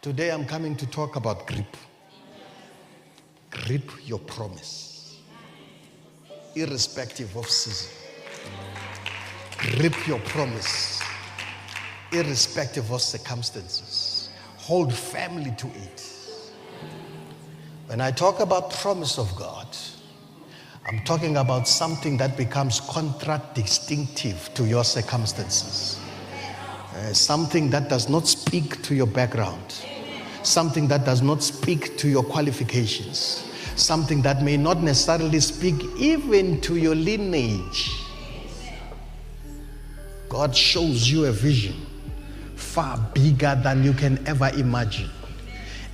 Today I'm coming to talk about grip. Grip your promise, irrespective of season. Grip your promise, irrespective of circumstances. Hold firmly to it. When I talk about promise of God, I'm talking about something that becomes contradistinctive to your circumstances. Something that does not speak to your background. Something that does not speak to your qualifications. Something that may not necessarily speak even to your lineage. God shows you a vision far bigger than you can ever imagine.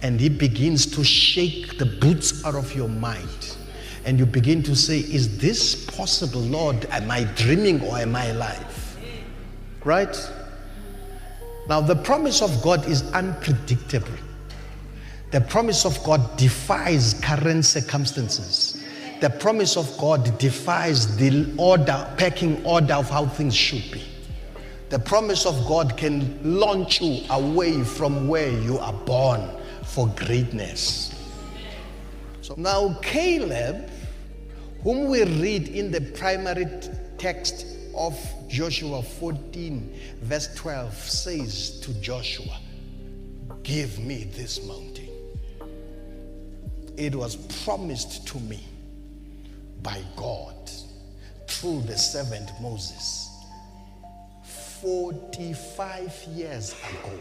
And He begins to shake the boots out of your mind. And you begin to say, is this possible, Lord? Am I dreaming or am I alive? Right? Now, the promise of God is unpredictable. The promise of God defies current circumstances. The promise of God defies the pecking order of how things should be. The promise of God can launch you away from where you are born for greatness. So now Caleb, whom we read in the primary text of Joshua 14, verse 12, says to Joshua, give me this mountain. It was promised to me by God through the servant Moses 45 years ago.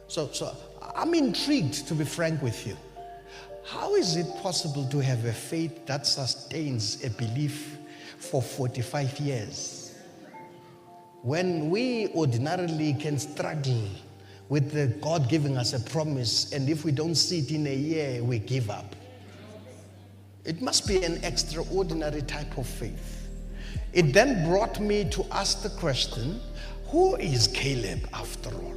So I'm intrigued, to be frank with you. How is it possible to have a faith that sustains a belief for 45 years? When we ordinarily can struggle with the God giving us a promise, and if we don't see it in a year, we give up. It must be an extraordinary type of faith. It then brought me to ask the question, who is Caleb after all?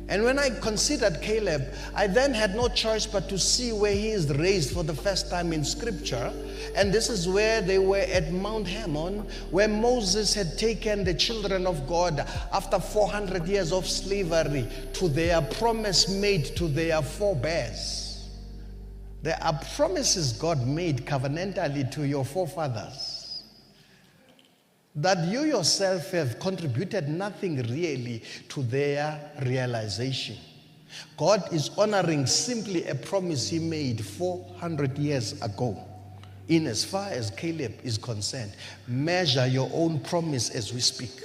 And when I considered Caleb, I then had no choice but to see where he is raised for the first time in Scripture. And this is where they were at Mount Hermon, where Moses had taken the children of God after 400 years of slavery to their promise made to their forebears. There are promises God made covenantally to your forefathers that you yourself have contributed nothing really to their realization. God is honoring simply a promise He made 400 years ago. In as far as Caleb is concerned, measure your own promise as we speak.